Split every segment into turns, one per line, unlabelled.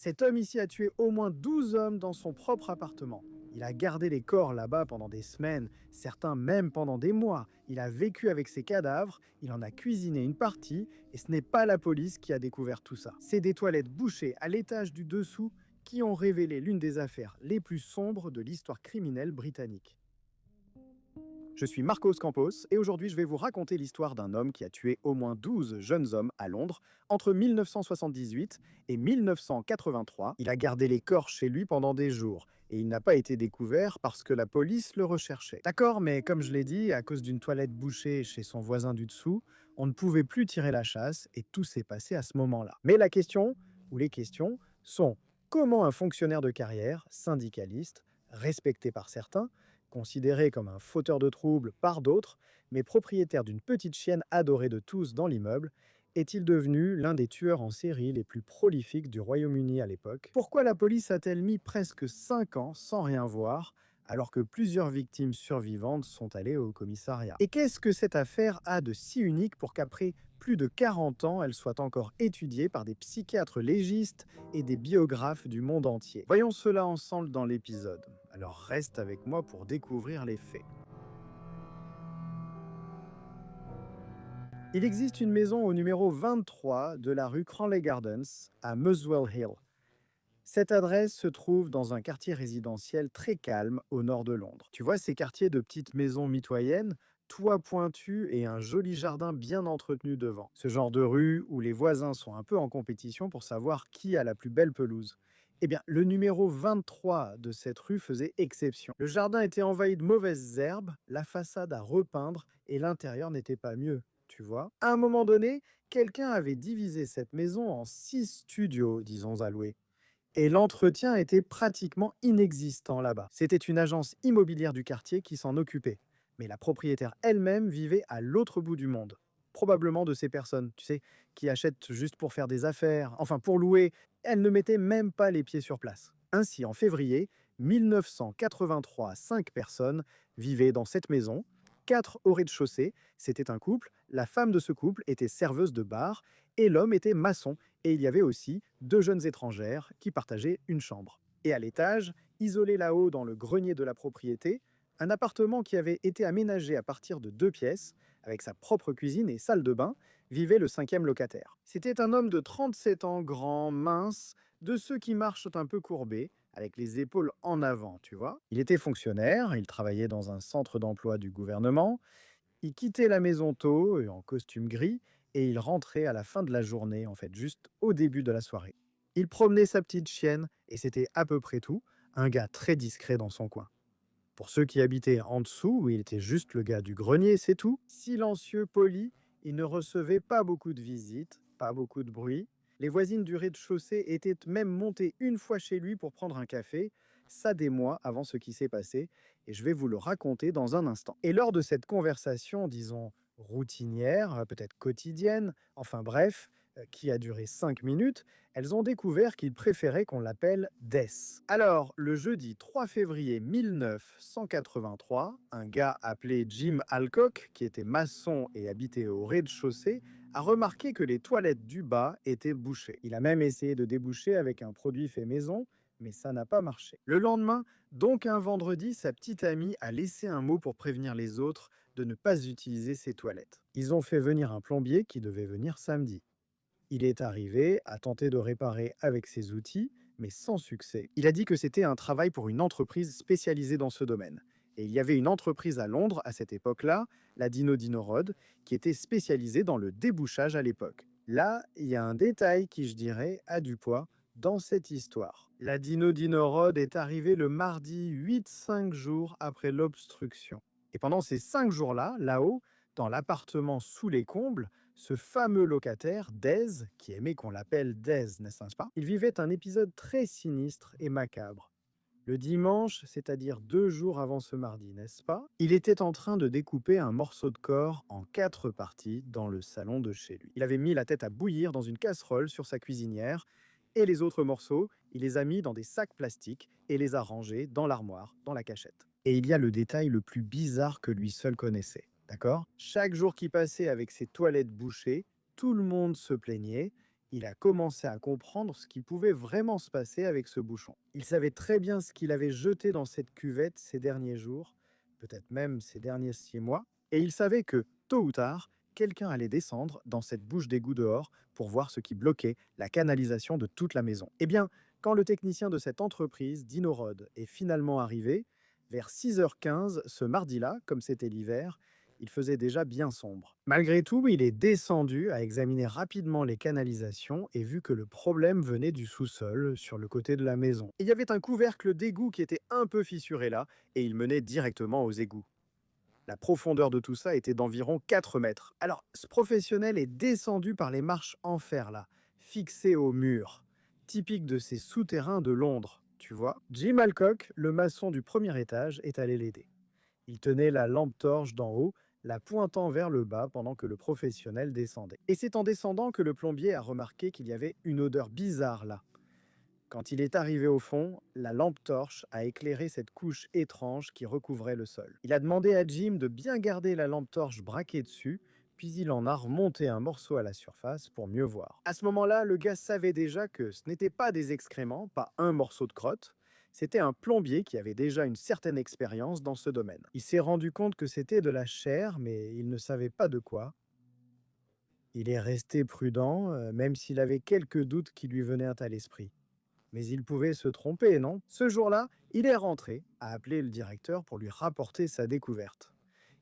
Cet homme ici a tué au moins 12 hommes dans son propre appartement. Il a gardé les corps là-bas pendant des semaines, certains même pendant des mois. Il a vécu avec ses cadavres, il en a cuisiné une partie, et ce n'est pas la police qui a découvert tout ça. C'est des toilettes bouchées à l'étage du dessous qui ont révélé l'une des affaires les plus sombres de l'histoire criminelle britannique. Je suis Marcos Campos et aujourd'hui je vais vous raconter l'histoire d'un homme qui a tué au moins 12 jeunes hommes à Londres entre 1978 et 1983. Il a gardé les corps chez lui pendant des jours et il n'a pas été découvert parce que la police le recherchait. D'accord, mais comme je l'ai dit, à cause d'une toilette bouchée chez son voisin du dessous, on ne pouvait plus tirer la chasse et tout s'est passé à ce moment-là. Mais la question, ou les questions, sont comment un fonctionnaire de carrière, syndicaliste, respecté par certains, considéré comme un fauteur de troubles par d'autres, mais propriétaire d'une petite chienne adorée de tous dans l'immeuble, est-il devenu l'un des tueurs en série les plus prolifiques du Royaume-Uni à l'époque? Pourquoi la police a-t-elle mis presque 5 ans sans rien voir, alors que plusieurs victimes survivantes sont allées au commissariat? Et qu'est-ce que cette affaire a de si unique pour qu'après plus de 40 ans, elle soit encore étudiée par des psychiatres légistes et des biographes du monde entier? Voyons cela ensemble dans l'épisode. Alors reste avec moi pour découvrir les faits. Il existe une maison au numéro 23 de la rue Cranley Gardens à Muswell Hill. Cette adresse se trouve dans un quartier résidentiel très calme au nord de Londres. Tu vois ces quartiers de petites maisons mitoyennes, toits pointus et un joli jardin bien entretenu devant. Ce genre de rue où les voisins sont un peu en compétition pour savoir qui a la plus belle pelouse. Eh bien, le numéro 23 de cette rue faisait exception. Le jardin était envahi de mauvaises herbes, la façade à repeindre et l'intérieur n'était pas mieux. Tu vois, à un moment donné, quelqu'un avait divisé cette maison en 6 studios, disons, à louer. Et l'entretien était pratiquement inexistant là-bas. C'était une agence immobilière du quartier qui s'en occupait. Mais la propriétaire elle-même vivait à l'autre bout du monde. Probablement de ces personnes, tu sais, qui achètent juste pour faire des affaires, enfin pour louer. Elle ne mettait même pas les pieds sur place. Ainsi, en février 1983, 5 personnes vivaient dans cette maison, 4 au rez-de-chaussée. C'était un couple. La femme de ce couple était serveuse de bar et l'homme était maçon. Et il y avait aussi 2 jeunes étrangères qui partageaient une chambre. Et à l'étage, isolé là-haut dans le grenier de la propriété, un appartement qui avait été aménagé à partir de 2 pièces, avec sa propre cuisine et salle de bain, vivait le 5e locataire. C'était un homme de 37 ans, grand, mince, de ceux qui marchent un peu courbés, avec les épaules en avant, tu vois. Il était fonctionnaire, il travaillait dans un centre d'emploi du gouvernement, il quittait la maison tôt, en costume gris, et il rentrait à la fin de la journée, en fait, juste au début de la soirée. Il promenait sa petite chienne, et c'était à peu près tout, un gars très discret dans son coin. Pour ceux qui habitaient en dessous, il était juste le gars du grenier, c'est tout. Silencieux, poli, il ne recevait pas beaucoup de visites, pas beaucoup de bruit. Les voisines du rez-de-chaussée étaient même montées une fois chez lui pour prendre un café, ça des mois avant ce qui s'est passé, et je vais vous le raconter dans un instant. Et lors de cette conversation, disons, routinière, peut-être quotidienne, enfin bref, qui a duré 5 minutes, elles ont découvert qu'il préférait qu'on l'appelle Death. Alors, le jeudi 3 février 1983, un gars appelé Jim Alcock, qui était maçon et habitait au rez-de-chaussée, a remarqué que les toilettes du bas étaient bouchées. Il a même essayé de déboucher avec un produit fait maison, mais ça n'a pas marché. Le lendemain, donc un vendredi, sa petite amie a laissé un mot pour prévenir les autres de ne pas utiliser ses toilettes. Ils ont fait venir un plombier qui devait venir samedi. Il est arrivé, a tenté de réparer avec ses outils, mais sans succès. Il a dit que c'était un travail pour une entreprise spécialisée dans ce domaine. Et il y avait une entreprise à Londres à cette époque-là, la Dino Dinorod, qui était spécialisée dans le débouchage à l'époque. Là, il y a un détail qui, je dirais, a du poids dans cette histoire. La Dino Dinorod est arrivée le mardi 8-5 jours après l'obstruction. Et pendant ces 5 jours-là, là-haut, dans l'appartement sous les combles, ce fameux locataire, Dez, qui aimait qu'on l'appelle Dez, n'est-ce pas? Il vivait un épisode très sinistre et macabre. Le dimanche, c'est-à-dire 2 jours avant ce mardi, n'est-ce pas? Il était en train de découper un morceau de corps en 4 parties dans le salon de chez lui. Il avait mis la tête à bouillir dans une casserole sur sa cuisinière et les autres morceaux, il les a mis dans des sacs plastiques et les a rangés dans l'armoire, dans la cachette. Et il y a le détail le plus bizarre que lui seul connaissait. D'accord? Chaque jour qui passait avec ses toilettes bouchées, tout le monde se plaignait Il a commencé à comprendre ce qui pouvait vraiment se passer avec ce bouchon. Il savait très bien ce qu'il avait jeté dans cette cuvette ces derniers jours, peut-être même ces derniers 6 mois, et il savait que, tôt ou tard, quelqu'un allait descendre dans cette bouche d'égout dehors pour voir ce qui bloquait la canalisation de toute la maison. Eh bien, quand le technicien de cette entreprise, Dinorod, est finalement arrivé, vers 6h15 ce mardi-là, comme c'était l'hiver, il faisait déjà bien sombre. Malgré tout, il est descendu, a examiné rapidement les canalisations et vu que le problème venait du sous-sol, sur le côté de la maison. Il y avait un couvercle d'égout qui était un peu fissuré là, et il menait directement aux égouts. La profondeur de tout ça était d'environ 4 mètres. Alors, ce professionnel est descendu par les marches en fer là, fixées au mur, typique de ces souterrains de Londres, tu vois. Jim Alcock, le maçon du premier étage, est allé l'aider. Il tenait la lampe torche d'en haut, la pointant vers le bas pendant que le professionnel descendait. Et c'est en descendant que le plombier a remarqué qu'il y avait une odeur bizarre là. Quand il est arrivé au fond, la lampe torche a éclairé cette couche étrange qui recouvrait le sol. Il a demandé à Jim de bien garder la lampe torche braquée dessus, puis il en a remonté un morceau à la surface pour mieux voir. À ce moment-là, le gars savait déjà que ce n'était pas des excréments, pas un morceau de crotte, c'était un plombier qui avait déjà une certaine expérience dans ce domaine. Il s'est rendu compte que c'était de la chair, mais il ne savait pas de quoi. Il est resté prudent, même s'il avait quelques doutes qui lui venaient à l'esprit. Mais il pouvait se tromper, non? Ce jour-là, il est rentré, a appelé le directeur pour lui rapporter sa découverte.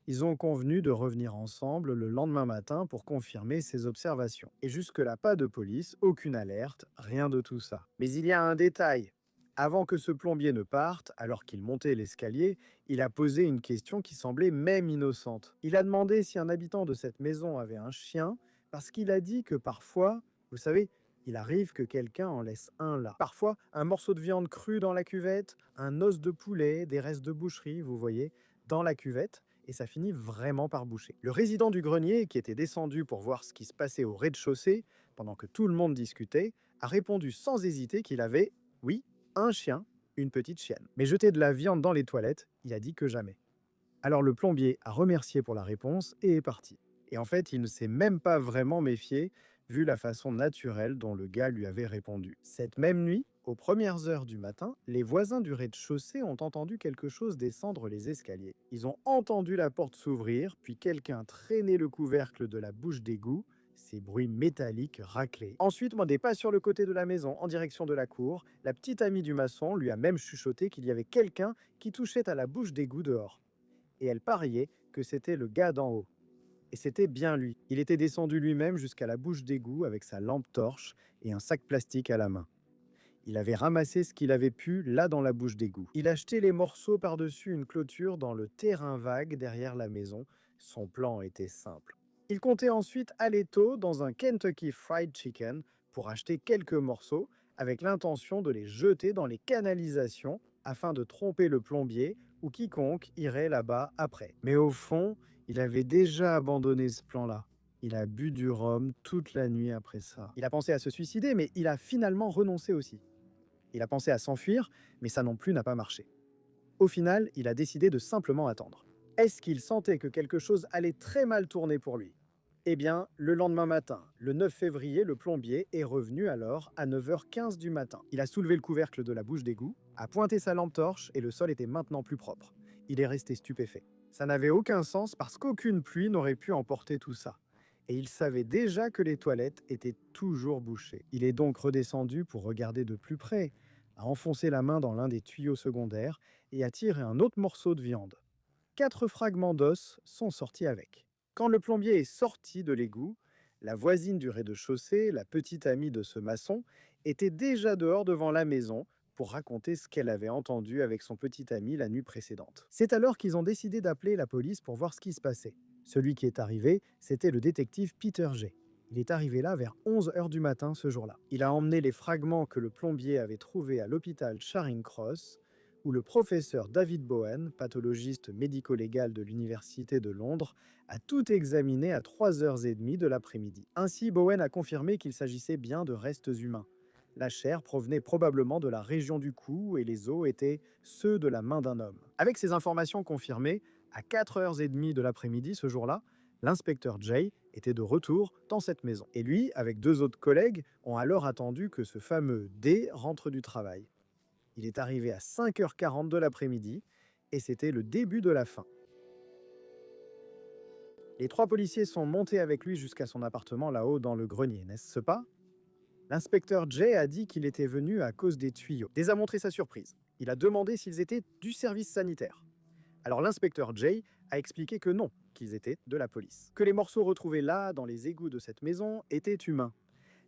Ils ont convenu de revenir ensemble le lendemain matin pour confirmer ses observations. Et jusque-là, pas de police, aucune alerte, rien de tout ça. Mais il y a un détail. Avant que ce plombier ne parte, alors qu'il montait l'escalier, il a posé une question qui semblait même innocente. Il a demandé si un habitant de cette maison avait un chien, parce qu'il a dit que parfois, vous savez, il arrive que quelqu'un en laisse un là. Parfois, un morceau de viande crue dans la cuvette, un os de poulet, des restes de boucherie, vous voyez, dans la cuvette, et ça finit vraiment par boucher. Le résident du grenier, qui était descendu pour voir ce qui se passait au rez-de-chaussée, pendant que tout le monde discutait, a répondu sans hésiter qu'il avait, oui, un chien, une petite chienne. Mais jeter de la viande dans les toilettes, il a dit que jamais. Alors le plombier a remercié pour la réponse et est parti. Et en fait, il ne s'est même pas vraiment méfié, vu la façon naturelle dont le gars lui avait répondu. Cette même nuit, aux premières heures du matin, les voisins du rez-de-chaussée ont entendu quelque chose descendre les escaliers. Ils ont entendu la porte s'ouvrir, puis quelqu'un traîner le couvercle de la bouche d'égout, ces bruits métalliques raclés. Ensuite, des pas sur le côté de la maison, en direction de la cour. La petite amie du maçon lui a même chuchoté qu'il y avait quelqu'un qui touchait à la bouche d'égout dehors. Et elle pariait que c'était le gars d'en haut. Et c'était bien lui. Il était descendu lui-même jusqu'à la bouche d'égout avec sa lampe torche et un sac plastique à la main. Il avait ramassé ce qu'il avait pu là dans la bouche d'égout. Il a jeté les morceaux par-dessus une clôture dans le terrain vague derrière la maison. Son plan était simple. Il comptait ensuite aller tôt dans un Kentucky Fried Chicken pour acheter quelques morceaux avec l'intention de les jeter dans les canalisations afin de tromper le plombier ou quiconque irait là-bas après. Mais au fond, il avait déjà abandonné ce plan-là. Il a bu du rhum toute la nuit après ça. Il a pensé à se suicider, mais il a finalement renoncé aussi. Il a pensé à s'enfuir, mais ça non plus n'a pas marché. Au final, il a décidé de simplement attendre. Est-ce qu'il sentait que quelque chose allait très mal tourner pour lui? Eh bien, le lendemain matin, le 9 février, le plombier est revenu alors à 9h15 du matin. Il a soulevé le couvercle de la bouche d'égout, a pointé sa lampe torche et le sol était maintenant plus propre. Il est resté stupéfait. Ça n'avait aucun sens parce qu'aucune pluie n'aurait pu emporter tout ça. Et il savait déjà que les toilettes étaient toujours bouchées. Il est donc redescendu pour regarder de plus près, a enfoncé la main dans l'un des tuyaux secondaires et a tiré un autre morceau de viande. 4 fragments d'os sont sortis avec. Quand le plombier est sorti de l'égout, la voisine du rez-de-chaussée, la petite amie de ce maçon, était déjà dehors devant la maison pour raconter ce qu'elle avait entendu avec son petit ami la nuit précédente. C'est alors qu'ils ont décidé d'appeler la police pour voir ce qui se passait. Celui qui est arrivé, c'était le détective Peter Jay. Il est arrivé là vers 11h du matin ce jour-là. Il a emmené les fragments que le plombier avait trouvés à l'hôpital Charing Cross, où le professeur David Bowen, pathologiste médico-légal de l'Université de Londres, a tout examiné à 3h30 de l'après-midi. Ainsi, Bowen a confirmé qu'il s'agissait bien de restes humains. La chair provenait probablement de la région du cou et les os étaient ceux de la main d'un homme. Avec ces informations confirmées, à 4h30 de l'après-midi ce jour-là, l'inspecteur Jay était de retour dans cette maison. Et lui, avec 2 autres collègues, ont alors attendu que ce fameux D rentre du travail. Il est arrivé à 5h40 de l'après-midi et c'était le début de la fin. Les 3 policiers sont montés avec lui jusqu'à son appartement là-haut dans le grenier, n'est-ce pas? L'inspecteur Jay a dit qu'il était venu à cause des tuyaux. Dez a montré sa surprise. Il a demandé s'ils étaient du service sanitaire. Alors l'inspecteur Jay a expliqué que non, qu'ils étaient de la police. Que les morceaux retrouvés là, dans les égouts de cette maison, étaient humains.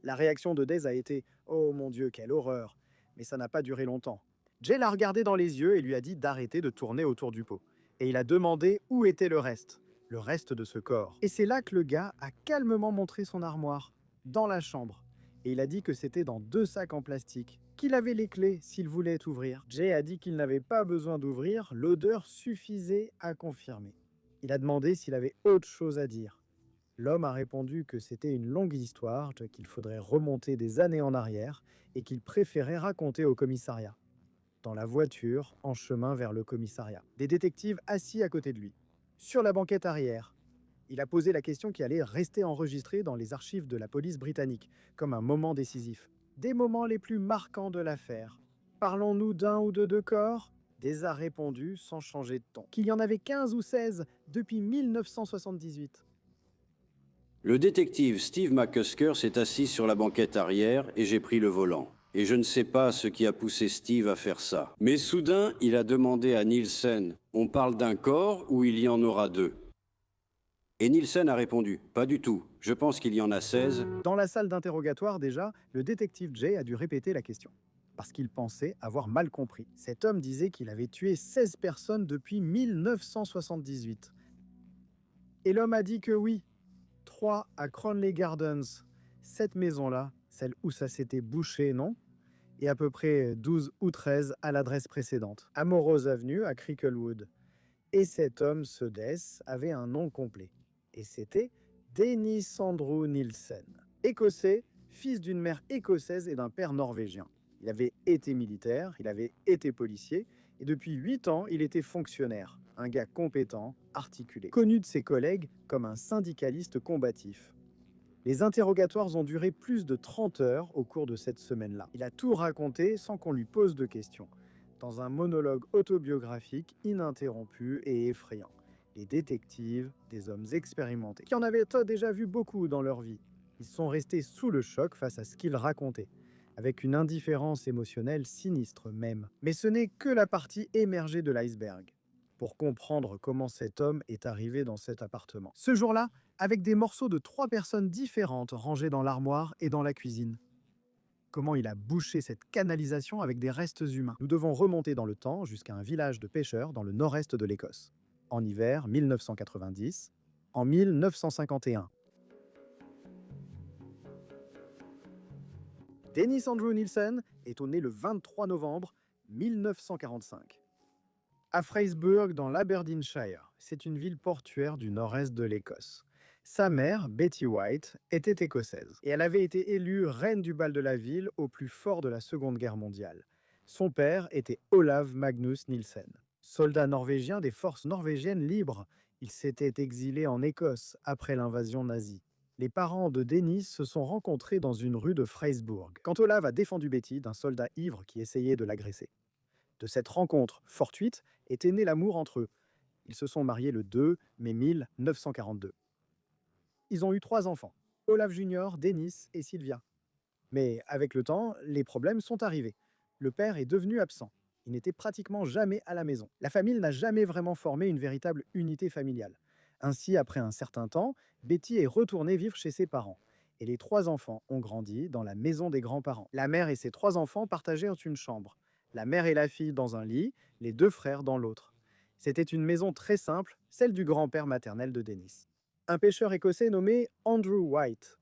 La réaction de Dez a été « Oh mon Dieu, quelle horreur !» Mais ça n'a pas duré longtemps. Jay l'a regardé dans les yeux et lui a dit d'arrêter de tourner autour du pot. Et il a demandé où était le reste de ce corps. Et c'est là que le gars a calmement montré son armoire, dans la chambre. Et il a dit que c'était dans 2 sacs en plastique, qu'il avait les clés s'il voulait ouvrir. Jay a dit qu'il n'avait pas besoin d'ouvrir, l'odeur suffisait à confirmer. Il a demandé s'il avait autre chose à dire. L'homme a répondu que c'était une longue histoire, qu'il faudrait remonter des années en arrière et qu'il préférait raconter au commissariat. Dans la voiture, en chemin vers le commissariat. Des détectives assis à côté de lui. Sur la banquette arrière, il a posé la question qui allait rester enregistrée dans les archives de la police britannique, comme un moment décisif. Des moments les plus marquants de l'affaire. Parlons-nous d'un ou de 2 corps? Dez a répondu sans changer de ton. Qu'il y en avait 15 ou 16 depuis 1978.
Le détective Steve McCusker s'est assis sur la banquette arrière et j'ai pris le volant. Et je ne sais pas ce qui a poussé Steve à faire ça. Mais soudain, il a demandé à Nielsen, on parle d'un corps ou il y en aura 2? Et Nielsen a répondu, pas du tout, je pense qu'il y en a 16.
Dans la salle d'interrogatoire déjà, le détective Jay a dû répéter la question, parce qu'il pensait avoir mal compris. Cet homme disait qu'il avait tué 16 personnes depuis 1978. Et l'homme a dit que oui, 3 à Cronley Gardens, cette maison-là, celle où ça s'était bouché, non? Et à peu près 12 ou 13 à l'adresse précédente, Amorose Avenue à Cricklewood. Et cet homme, ce Dess, avait un nom complet. Et c'était Dennis Andrew Nielsen. Écossais, fils d'une mère écossaise et d'un père norvégien. Il avait été militaire, il avait été policier, et depuis 8 ans, il était fonctionnaire. Un gars compétent, articulé. Connu de ses collègues comme un syndicaliste combatif. Les interrogatoires ont duré plus de 30 heures au cours de cette semaine-là. Il a tout raconté sans qu'on lui pose de questions, dans un monologue autobiographique ininterrompu et effrayant. Les détectives, des hommes expérimentés, qui en avaient déjà vu beaucoup dans leur vie. Ils sont restés sous le choc face à ce qu'il racontait, avec une indifférence émotionnelle sinistre même. Mais ce n'est que la partie émergée de l'iceberg, pour comprendre comment cet homme est arrivé dans cet appartement. Ce jour-là, avec des morceaux de 3 personnes différentes rangés dans l'armoire et dans la cuisine. Comment il a bouché cette canalisation avec des restes humains. Nous devons remonter dans le temps jusqu'à un village de pêcheurs dans le nord-est de l'Écosse. En hiver 1990, en 1951. Dennis Andrew Nielsen est né le 23 novembre 1945. À Fraserburgh, dans l'Aberdeenshire, c'est une ville portuaire du nord-est de l'Écosse. Sa mère, Betty White, était écossaise et elle avait été élue reine du bal de la ville au plus fort de la Seconde Guerre mondiale. Son père était Olav Magnus Nielsen, soldat norvégien des forces norvégiennes libres. Il s'était exilé en Écosse après l'invasion nazie. Les parents de Dennis se sont rencontrés dans une rue de Fraserburgh, quand Olav a défendu Betty d'un soldat ivre qui essayait de l'agresser. De cette rencontre fortuite était né l'amour entre eux. Ils se sont mariés le 2 mai 1942. Ils ont eu 3 enfants, Olav Junior, Dennis et Sylvia. Mais avec le temps, les problèmes sont arrivés. Le père est devenu absent. Il n'était pratiquement jamais à la maison. La famille n'a jamais vraiment formé une véritable unité familiale. Ainsi, après un certain temps, Betty est retournée vivre chez ses parents. Et les 3 enfants ont grandi dans la maison des grands-parents. La mère et ses 3 enfants partageaient une chambre. La mère et la fille dans un lit, les 2 frères dans l'autre. C'était une maison très simple, celle du grand-père maternel de Dennis. Un pêcheur écossais nommé Andrew White.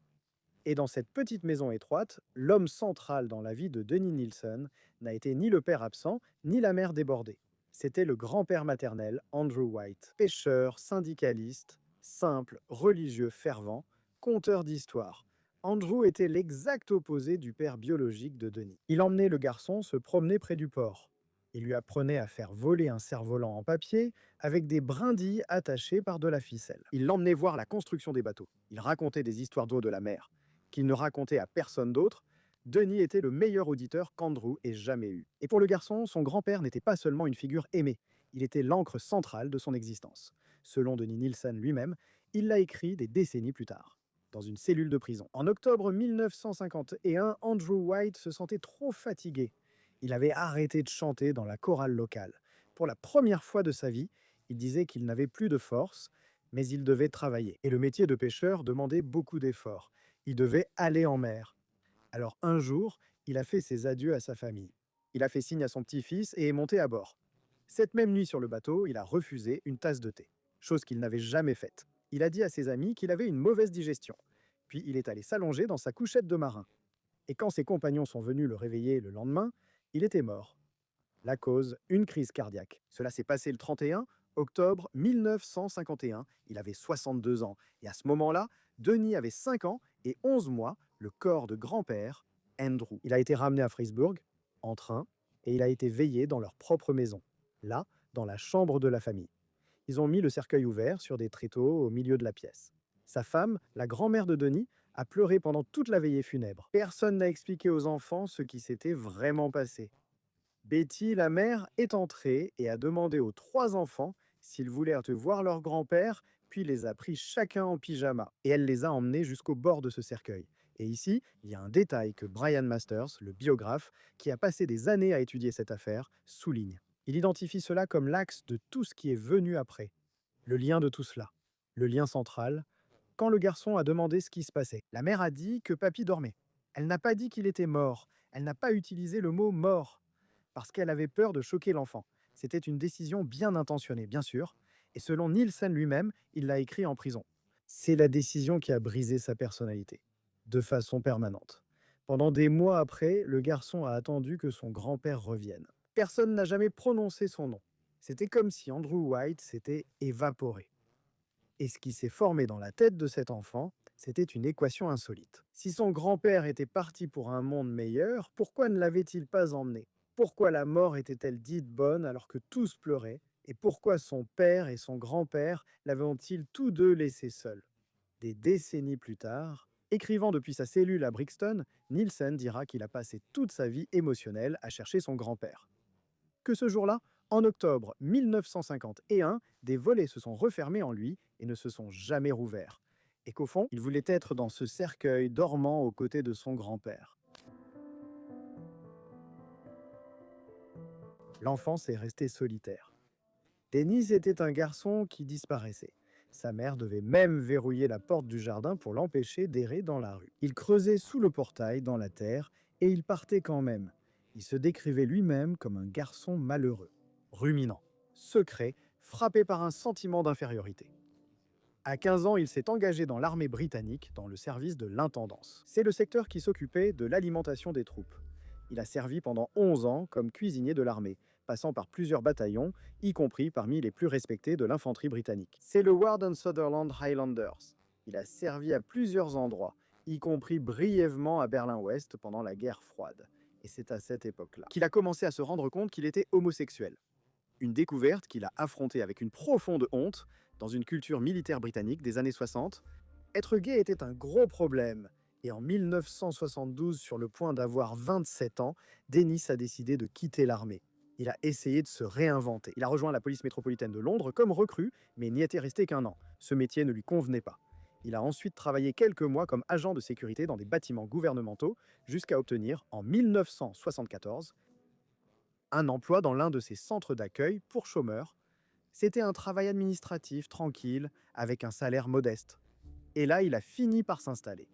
Et dans cette petite maison étroite, l'homme central dans la vie de Dennis Nielsen n'a été ni le père absent, ni la mère débordée. C'était le grand-père maternel, Andrew White. Pêcheur, syndicaliste, simple, religieux fervent, conteur d'histoires. Andrew était l'exact opposé du père biologique de Denis. Il emmenait le garçon se promener près du port. Il lui apprenait à faire voler un cerf-volant en papier avec des brindilles attachées par de la ficelle. Il l'emmenait voir la construction des bateaux. Il racontait des histoires d'eau de la mer qu'il ne racontait à personne d'autre. Denis était le meilleur auditeur qu'Andrew ait jamais eu. Et pour le garçon, son grand-père n'était pas seulement une figure aimée, il était l'encre centrale de son existence. Selon Denis Nielsen lui-même, il l'a écrit des décennies plus tard, dans une cellule de prison. En octobre 1951, Andrew White se sentait trop fatigué. Il avait arrêté de chanter dans la chorale locale. Pour la première fois de sa vie, il disait qu'il n'avait plus de force, mais il devait travailler. Et le métier de pêcheur demandait beaucoup d'efforts. Il devait aller en mer. Alors un jour, il a fait ses adieux à sa famille. Il a fait signe à son petit-fils et est monté à bord. Cette même nuit sur le bateau, il a refusé une tasse de thé, chose qu'il n'avait jamais faite. Il a dit à ses amis qu'il avait une mauvaise digestion. Puis il est allé s'allonger dans sa couchette de marin. Et quand ses compagnons sont venus le réveiller le lendemain, il était mort. La cause, une crise cardiaque. Cela s'est passé le 31 octobre 1951. Il avait 62 ans. Et à ce moment-là, Denis avait 5 ans et 11 mois, le corps de grand-père, Andrew. Il a été ramené à Frisburg, en train, et il a été veillé dans leur propre maison, là, dans la chambre de la famille. Ils ont mis le cercueil ouvert sur des tréteaux au milieu de la pièce. Sa femme, la grand-mère de Denis, a pleuré pendant toute la veillée funèbre. Personne n'a expliqué aux enfants ce qui s'était vraiment passé. Betty, la mère, est entrée et a demandé aux 3 enfants s'ils voulaient voir leur grand-père, puis les a pris chacun en pyjama. Et elle les a emmenés jusqu'au bord de ce cercueil. Et ici, il y a un détail que Brian Masters, le biographe, qui a passé des années à étudier cette affaire, souligne. Il identifie cela comme l'axe de tout ce qui est venu après. Le lien de tout cela. Le lien central. Quand le garçon a demandé ce qui se passait, la mère a dit que papy dormait. Elle n'a pas dit qu'il était mort. Elle n'a pas utilisé le mot mort parce qu'elle avait peur de choquer l'enfant. C'était une décision bien intentionnée, bien sûr, et selon Nielsen lui-même, il l'a écrit en prison. C'est la décision qui a brisé sa personnalité, de façon permanente. Pendant des mois après, le garçon a attendu que son grand-père revienne. Personne n'a jamais prononcé son nom. C'était comme si Andrew White s'était évaporé. Et ce qui s'est formé dans la tête de cet enfant, c'était une équation insolite. Si son grand-père était parti pour un monde meilleur, pourquoi ne l'avait-il pas emmené? Pourquoi la mort était-elle dite bonne alors que tous pleuraient? Et pourquoi son père et son grand-père l'avaient-ils tous deux laissé seul? Des décennies plus tard, écrivant depuis sa cellule à Brixton, Nielsen dira qu'il a passé toute sa vie émotionnelle à chercher son grand-père. Que ce jour-là, en octobre 1951, des volets se sont refermés en lui et ne se sont jamais rouverts. Et qu'au fond, il voulait être dans ce cercueil dormant aux côtés de son grand-père. L'enfance est restée solitaire. Dennis était un garçon qui disparaissait. Sa mère devait même verrouiller la porte du jardin pour l'empêcher d'errer dans la rue. Il creusait sous le portail dans la terre et il partait quand même. Il se décrivait lui-même comme un garçon malheureux, ruminant, secret, frappé par un sentiment d'infériorité. À 15 ans, il s'est engagé dans l'armée britannique dans le service de l'intendance. C'est le secteur qui s'occupait de l'alimentation des troupes. Il a servi pendant 11 ans comme cuisinier de l'armée, passant par plusieurs bataillons, y compris parmi les plus respectés de l'infanterie britannique. C'est le Warden Sutherland Highlanders. Il a servi à plusieurs endroits, y compris brièvement à Berlin-Ouest pendant la guerre froide. Et c'est à cette époque-là qu'il a commencé à se rendre compte qu'il était homosexuel. Une découverte qu'il a affrontée avec une profonde honte dans une culture militaire britannique des années 60. Être gay était un gros problème. Et en 1972, sur le point d'avoir 27 ans, Dennis a décidé de quitter l'armée. Il a essayé de se réinventer. Il a rejoint la police métropolitaine de Londres comme recrue, mais n'y était resté qu'1 an. Ce métier ne lui convenait pas. Il a ensuite travaillé quelques mois comme agent de sécurité dans des bâtiments gouvernementaux, jusqu'à obtenir, en 1974, un emploi dans l'un de ces centres d'accueil pour chômeurs. C'était un travail administratif tranquille, avec un salaire modeste. Et là, il a fini par s'installer.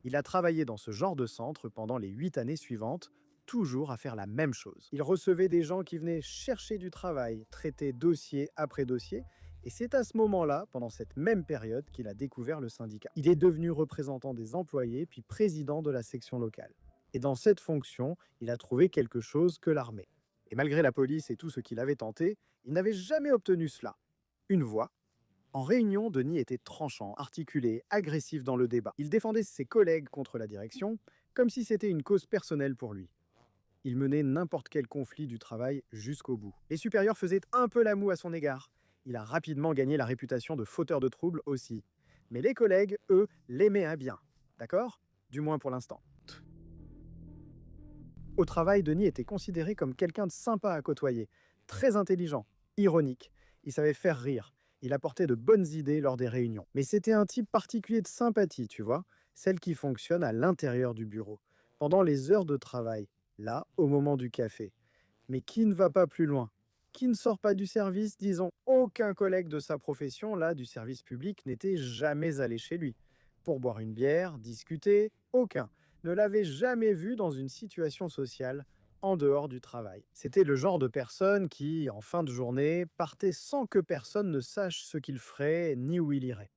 Il a travaillé dans ce genre de centre pendant les 8 années suivantes, toujours à faire la même chose. Il recevait des gens qui venaient chercher du travail, traiter dossier après dossier, et c'est à ce moment-là, pendant cette même période, qu'il a découvert le syndicat. Il est devenu représentant des employés, puis président de la section locale. Et dans cette fonction, il a trouvé quelque chose que l'armée. Et malgré la police et tout ce qu'il avait tenté, il n'avait jamais obtenu cela. Une voix. En réunion, Denis était tranchant, articulé, agressif dans le débat. Il défendait ses collègues contre la direction, comme si c'était une cause personnelle pour lui. Il menait n'importe quel conflit du travail jusqu'au bout. Les supérieurs faisaient un peu la moue à son égard. Il a rapidement gagné la réputation de fauteur de troubles aussi. Mais les collègues, eux, l'aimaient à bien. D'accord? Du moins pour l'instant. Au travail, Denis était considéré comme quelqu'un de sympa à côtoyer, très intelligent, ironique. Il savait faire rire. Il apportait de bonnes idées lors des réunions. Mais c'était un type particulier de sympathie, tu vois, celle qui fonctionne à l'intérieur du bureau, pendant les heures de travail, là, au moment du café. Mais qui ne va pas plus loin? Qui ne sort pas du service? Disons, aucun collègue de sa profession, là, du service public, n'était jamais allé chez lui. Pour boire une bière, discuter, aucun ne l'avait jamais vu dans une situation sociale en dehors du travail. C'était le genre de personne qui, en fin de journée, partait sans que personne ne sache ce qu'il ferait ni où il irait.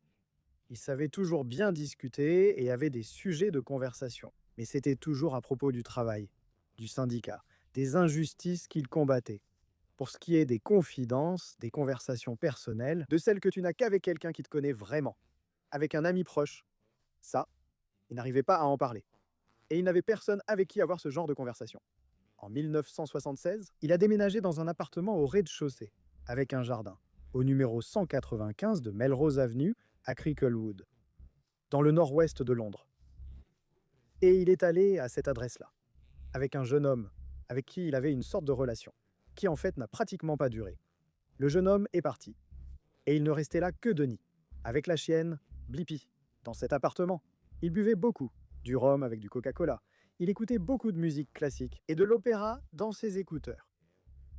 Il savait toujours bien discuter et avait des sujets de conversation. Mais c'était toujours à propos du travail, du syndicat, des injustices qu'il combattait. Pour ce qui est des confidences, des conversations personnelles, de celles que tu n'as qu'avec quelqu'un qui te connaît vraiment, avec un ami proche, ça, il n'arrivait pas à en parler. Et il n'avait personne avec qui avoir ce genre de conversation. En 1976, il a déménagé dans un appartement au rez-de-chaussée, avec un jardin, au numéro 195 de Melrose Avenue, à Cricklewood, dans le nord-ouest de Londres. Et il est allé à cette adresse-là, avec un jeune homme, avec qui il avait une sorte de relation, qui en fait n'a pratiquement pas duré. Le jeune homme est parti, et il ne restait là que Denis, avec la chienne, Blippi, dans cet appartement. Il buvait beaucoup, du rhum avec du Coca-Cola. Il écoutait beaucoup de musique classique et de l'opéra dans ses écouteurs.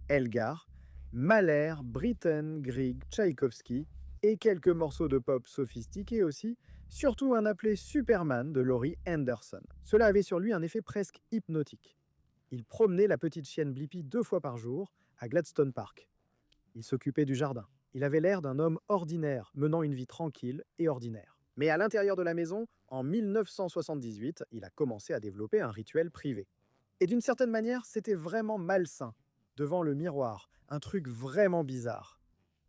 Elgar, Mahler, Britten, Grieg, Tchaïkovski et quelques morceaux de pop sophistiqués aussi, surtout un appelé Superman de Laurie Anderson. Cela avait sur lui un effet presque hypnotique. Il promenait la petite chienne Blippi 2 fois par jour à Gladstone Park. Il s'occupait du jardin. Il avait l'air d'un homme ordinaire, menant une vie tranquille et ordinaire. Mais à l'intérieur de la maison, en 1978, il a commencé à développer un rituel privé. Et d'une certaine manière, c'était vraiment malsain. Devant le miroir, un truc vraiment bizarre.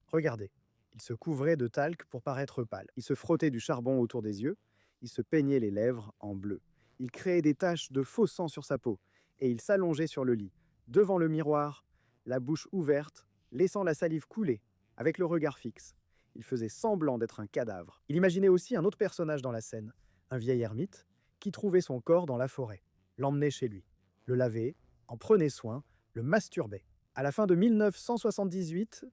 Regardez, il se couvrait de talc pour paraître pâle. Il se frottait du charbon autour des yeux. Il se peignait les lèvres en bleu. Il créait des taches de faux sang sur sa peau. Et il s'allongeait sur le lit, devant le miroir, la bouche ouverte, laissant la salive couler, avec le regard fixe. Il faisait semblant d'être un cadavre. Il imaginait aussi un autre personnage dans la scène, un vieil ermite, qui trouvait son corps dans la forêt, l'emmenait chez lui, le lavait, en prenait soin, le masturbait. À la fin de 1978,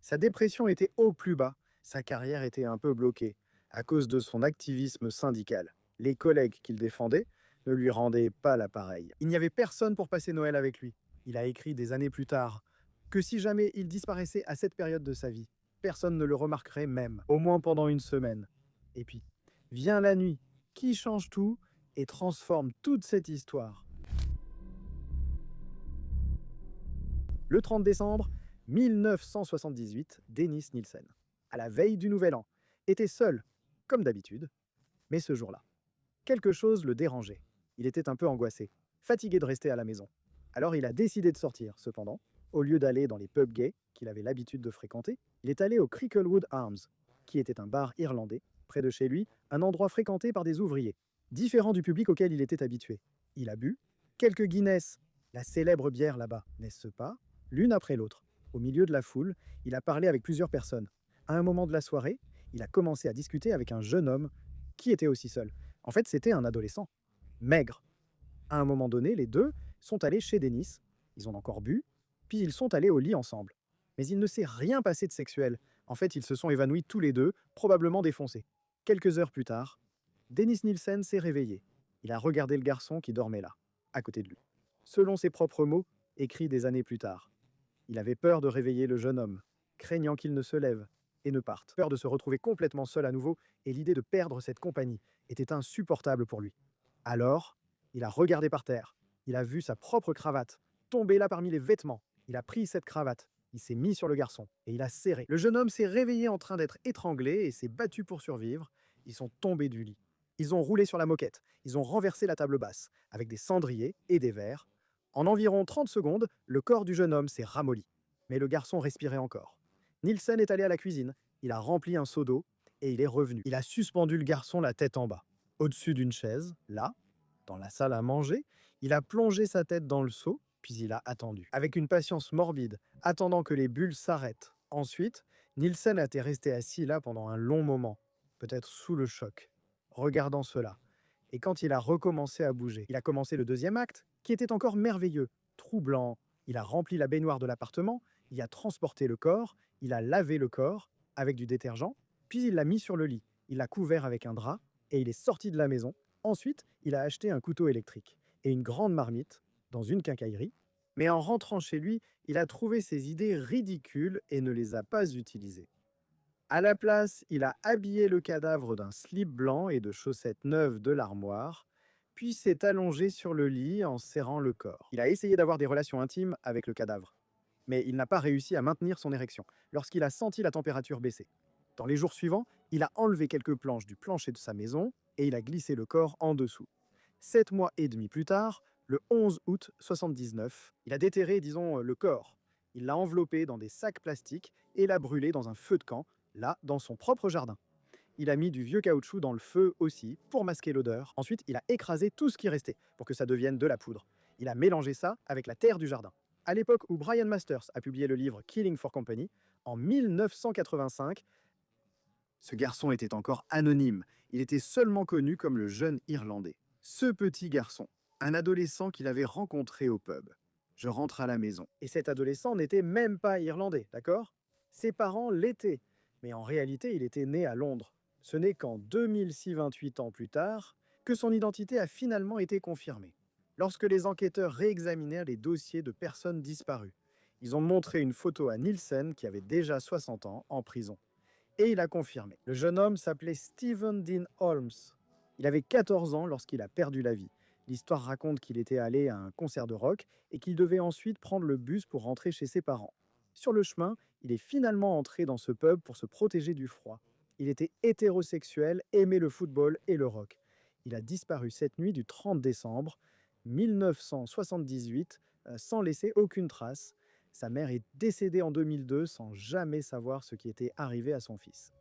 sa dépression était au plus bas, sa carrière était un peu bloquée, à cause de son activisme syndical. Les collègues qu'il défendait ne lui rendaient pas l'appareil. Il n'y avait personne pour passer Noël avec lui. Il a écrit des années plus tard que si jamais il disparaissait à cette période de sa vie, personne ne le remarquerait même, au moins pendant une semaine. Et puis, vient la nuit, qui change tout et transforme toute cette histoire. Le 30 décembre 1978, Dennis Nielsen, à la veille du Nouvel An, était seul, comme d'habitude, mais ce jour-là, quelque chose le dérangeait. Il était un peu angoissé, fatigué de rester à la maison. Alors il a décidé de sortir, cependant. Au lieu d'aller dans les pubs gays qu'il avait l'habitude de fréquenter, il est allé au Cricklewood Arms, qui était un bar irlandais, près de chez lui, un endroit fréquenté par des ouvriers, différent du public auquel il était habitué. Il a bu quelques Guinness, la célèbre bière là-bas, n'est-ce pas? L'une après l'autre. Au milieu de la foule, il a parlé avec plusieurs personnes. À un moment de la soirée, il a commencé à discuter avec un jeune homme qui était aussi seul. En fait, c'était un adolescent, maigre. À un moment donné, les deux sont allés chez Dennis, ils ont encore bu, puis ils sont allés au lit ensemble. Mais il ne s'est rien passé de sexuel. En fait, ils se sont évanouis tous les deux, probablement défoncés. Quelques heures plus tard, Dennis Nielsen s'est réveillé. Il a regardé le garçon qui dormait là, à côté de lui. Selon ses propres mots, écrits des années plus tard, il avait peur de réveiller le jeune homme, craignant qu'il ne se lève et ne parte. Peur de se retrouver complètement seul à nouveau, et l'idée de perdre cette compagnie était insupportable pour lui. Alors, il a regardé par terre. Il a vu sa propre cravate tomber là parmi les vêtements. Il a pris cette cravate, il s'est mis sur le garçon et il a serré. Le jeune homme s'est réveillé en train d'être étranglé et s'est battu pour survivre. Ils sont tombés du lit. Ils ont roulé sur la moquette. Ils ont renversé la table basse avec des cendriers et des verres. En environ 30 secondes, le corps du jeune homme s'est ramolli. Mais le garçon respirait encore. Nielsen est allé à la cuisine. Il a rempli un seau d'eau et il est revenu. Il a suspendu le garçon la tête en bas, au-dessus d'une chaise, là, dans la salle à manger. Il a plongé sa tête dans le seau, puis il a attendu, avec une patience morbide, attendant que les bulles s'arrêtent. Ensuite, Nielsen était resté assis là pendant un long moment, peut-être sous le choc, regardant cela. Et quand il a recommencé à bouger, il a commencé le deuxième acte, qui était encore merveilleux, troublant. Il a rempli la baignoire de l'appartement, il a transporté le corps, il a lavé le corps avec du détergent, puis il l'a mis sur le lit. Il l'a couvert avec un drap et il est sorti de la maison. Ensuite, il a acheté un couteau électrique et une grande marmite dans une quincaillerie. Mais en rentrant chez lui, il a trouvé ses idées ridicules et ne les a pas utilisées. À la place, il a habillé le cadavre d'un slip blanc et de chaussettes neuves de l'armoire, puis s'est allongé sur le lit en serrant le corps. Il a essayé d'avoir des relations intimes avec le cadavre, mais il n'a pas réussi à maintenir son érection lorsqu'il a senti la température baisser. Dans les jours suivants, il a enlevé quelques planches du plancher de sa maison et il a glissé le corps en dessous. 7 mois et demi plus tard, le 11 août 79, il a déterré, disons, le corps. Il l'a enveloppé dans des sacs plastiques et l'a brûlé dans un feu de camp, là, dans son propre jardin. Il a mis du vieux caoutchouc dans le feu aussi, pour masquer l'odeur. Ensuite, il a écrasé tout ce qui restait, pour que ça devienne de la poudre. Il a mélangé ça avec la terre du jardin. À l'époque où Brian Masters a publié le livre Killing for Company, en 1985, ce garçon était encore anonyme. Il était seulement connu comme le jeune Irlandais. Ce petit garçon, un adolescent qu'il avait rencontré au pub. Je rentre à la maison. Et cet adolescent n'était même pas irlandais, d'accord? Ses parents l'étaient. Mais en réalité, il était né à Londres. Ce n'est qu'en 2006, ans plus tard, que son identité a finalement été confirmée. Lorsque les enquêteurs réexaminèrent les dossiers de personnes disparues, ils ont montré une photo à Nielsen qui avait déjà 60 ans en prison. Et il a confirmé. Le jeune homme s'appelait Stephen Dean Holmes. Il avait 14 ans lorsqu'il a perdu la vie. L'histoire raconte qu'il était allé à un concert de rock et qu'il devait ensuite prendre le bus pour rentrer chez ses parents. Sur le chemin, il est finalement entré dans ce pub pour se protéger du froid. Il était hétérosexuel, aimait le football et le rock. Il a disparu cette nuit du 30 décembre 1978 sans laisser aucune trace. Sa mère est décédée en 2002 sans jamais savoir ce qui était arrivé à son fils.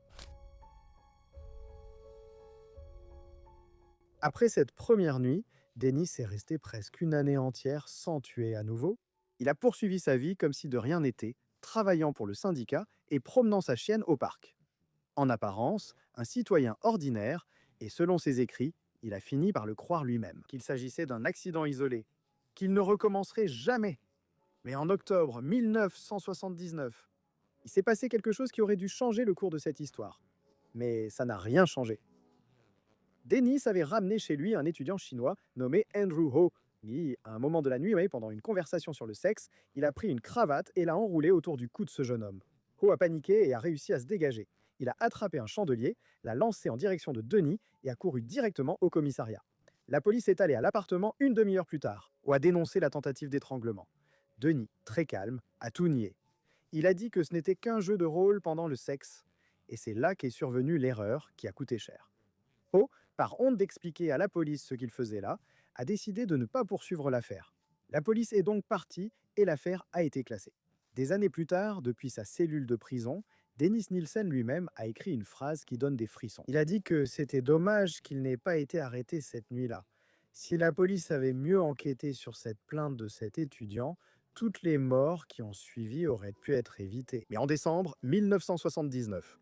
Après cette première nuit, Dennis est resté presque une année entière sans tuer à nouveau. Il a poursuivi sa vie comme si de rien n'était, travaillant pour le syndicat et promenant sa chienne au parc. En apparence, un citoyen ordinaire, et selon ses écrits, il a fini par le croire lui-même, qu'il s'agissait d'un accident isolé, qu'il ne recommencerait jamais. Mais en octobre 1979, il s'est passé quelque chose qui aurait dû changer le cours de cette histoire. Mais ça n'a rien changé. Dennis avait ramené chez lui un étudiant chinois nommé Andrew Ho. Et à un moment de la nuit, pendant une conversation sur le sexe, il a pris une cravate et l'a enroulée autour du cou de ce jeune homme. Ho a paniqué et a réussi à se dégager. Il a attrapé un chandelier, l'a lancé en direction de Denis et a couru directement au commissariat. La police est allée à l'appartement une demi-heure plus tard, où a dénoncé la tentative d'étranglement. Denis, très calme, a tout nié. Il a dit que ce n'était qu'un jeu de rôle pendant le sexe. Et c'est là qu'est survenue l'erreur qui a coûté cher. Ho, par honte d'expliquer à la police ce qu'il faisait là, a décidé de ne pas poursuivre l'affaire. La police est donc partie et l'affaire a été classée. Des années plus tard, depuis sa cellule de prison, Dennis Nielsen lui-même a écrit une phrase qui donne des frissons. Il a dit que c'était dommage qu'il n'ait pas été arrêté cette nuit-là. Si la police avait mieux enquêté sur cette plainte de cet étudiant, toutes les morts qui ont suivi auraient pu être évitées. Mais en décembre 1979,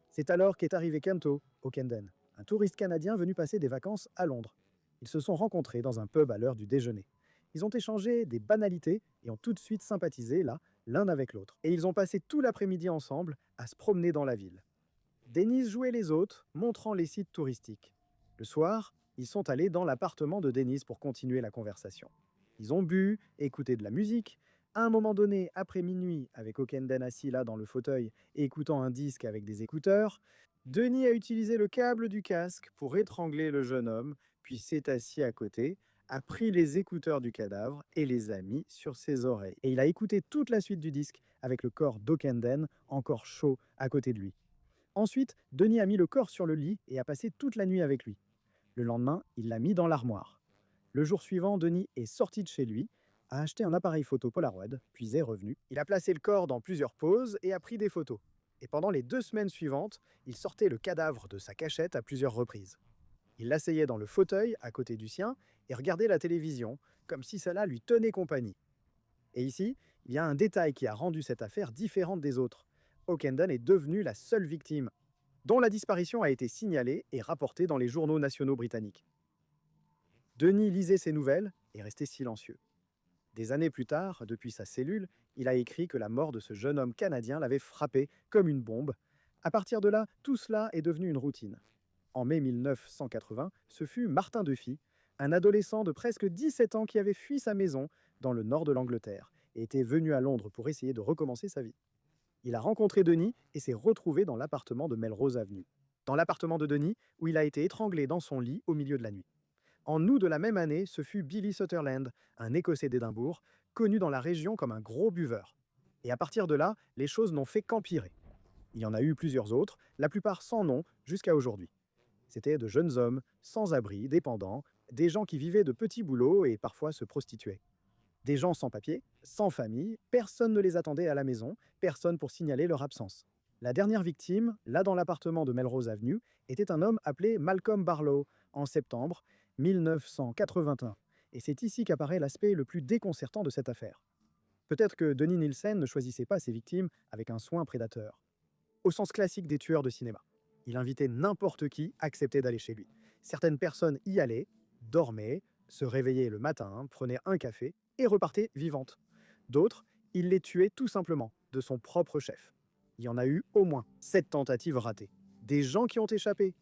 c'est alors qu'est arrivé Kento au Camden, un touriste canadien venu passer des vacances à Londres. Ils se sont rencontrés dans un pub à l'heure du déjeuner. Ils ont échangé des banalités et ont tout de suite sympathisé, là, l'un avec l'autre. Et ils ont passé tout l'après-midi ensemble à se promener dans la ville. Dennis jouait les hôtes, montrant les sites touristiques. Le soir, ils sont allés dans l'appartement de Dennis pour continuer la conversation. Ils ont bu, écouté de la musique. À un moment donné, après minuit, avec O'Kenden assis là dans le fauteuil et écoutant un disque avec des écouteurs, Denis a utilisé le câble du casque pour étrangler le jeune homme, puis s'est assis à côté, a pris les écouteurs du cadavre et les a mis sur ses oreilles. Et il a écouté toute la suite du disque avec le corps d'Okenden encore chaud à côté de lui. Ensuite, Denis a mis le corps sur le lit et a passé toute la nuit avec lui. Le lendemain, il l'a mis dans l'armoire. Le jour suivant, Denis est sorti de chez lui, a acheté un appareil photo Polaroid, puis est revenu. Il a placé le corps dans plusieurs poses et a pris des photos. Et pendant les 2 semaines suivantes, il sortait le cadavre de sa cachette à plusieurs reprises. Il l'asseyait dans le fauteuil à côté du sien et regardait la télévision, comme si cela lui tenait compagnie. Et ici, il y a un détail qui a rendu cette affaire différente des autres. Ockenden est devenu la seule victime, dont la disparition a été signalée et rapportée dans les journaux nationaux britanniques. Denis lisait ces nouvelles et restait silencieux. Des années plus tard, depuis sa cellule, il a écrit que la mort de ce jeune homme canadien l'avait frappé comme une bombe. À partir de là, tout cela est devenu une routine. En mai 1980, ce fut Martin Duffy, un adolescent de presque 17 ans qui avait fui sa maison dans le nord de l'Angleterre et était venu à Londres pour essayer de recommencer sa vie. Il a rencontré Denis et s'est retrouvé dans l'appartement de Melrose Avenue. Dans l'appartement de Denis, où il a été étranglé dans son lit au milieu de la nuit. En août de la même année, ce fut Billy Sutherland, un Écossais d'Édimbourg, connu dans la région comme un gros buveur. Et à partir de là, les choses n'ont fait qu'empirer. Il y en a eu plusieurs autres, la plupart sans nom, jusqu'à aujourd'hui. C'étaient de jeunes hommes, sans abri, dépendants, des gens qui vivaient de petits boulots et parfois se prostituaient. Des gens sans papier, sans famille, personne ne les attendait à la maison, personne pour signaler leur absence. La dernière victime, là dans l'appartement de Melrose Avenue, était un homme appelé Malcolm Barlow, en septembre 1981. Et c'est ici qu'apparaît l'aspect le plus déconcertant de cette affaire. Peut-être que Denis Nielsen ne choisissait pas ses victimes avec un soin prédateur. Au sens classique des tueurs de cinéma. Il invitait n'importe qui acceptait d'aller chez lui. Certaines personnes y allaient, dormaient, se réveillaient le matin, prenaient un café et repartaient vivantes. D'autres, il les tuait tout simplement, de son propre chef. Il y en a eu au moins 7 tentatives ratées. Des gens qui ont échappé,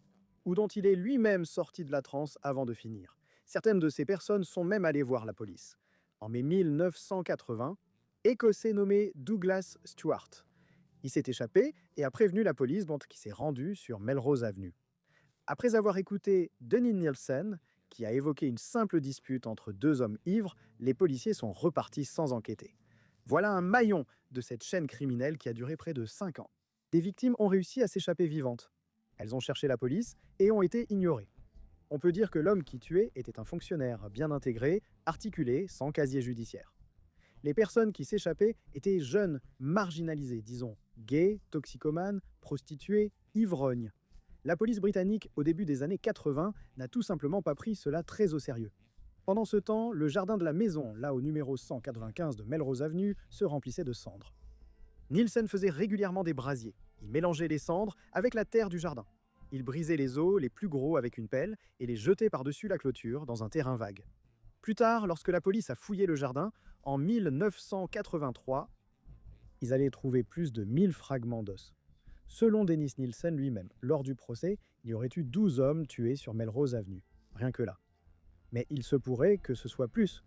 ou dont il est lui-même sorti de la transe avant de finir. Certaines de ces personnes sont même allées voir la police. En mai 1980, Écossais nommé Douglas Stewart. Il s'est échappé et a prévenu la police qui s'est rendue sur Melrose Avenue. Après avoir écouté Denis Nielsen, qui a évoqué une simple dispute entre deux hommes ivres, les policiers sont repartis sans enquêter. Voilà un maillon de cette chaîne criminelle qui a duré près de 5 ans. Des victimes ont réussi à s'échapper vivantes. Elles ont cherché la police et ont été ignorées. On peut dire que l'homme qui tuait était un fonctionnaire bien intégré, articulé, sans casier judiciaire. Les personnes qui s'échappaient étaient jeunes, marginalisées, disons, gays, toxicomanes, prostituées, ivrognes. La police britannique, au début des années 80, n'a tout simplement pas pris cela très au sérieux. Pendant ce temps, le jardin de la maison, là au numéro 195 de Melrose Avenue, se remplissait de cendres. Nielsen faisait régulièrement des brasiers. Il mélangeait les cendres avec la terre du jardin. Il brisait les os les plus gros avec une pelle et les jetait par-dessus la clôture dans un terrain vague. Plus tard, lorsque la police a fouillé le jardin, en 1983, ils allaient trouver plus de 1000 fragments d'os. Selon Dennis Nielsen lui-même, lors du procès, il y aurait eu 12 hommes tués sur Melrose Avenue. Rien que là. Mais il se pourrait que ce soit plus.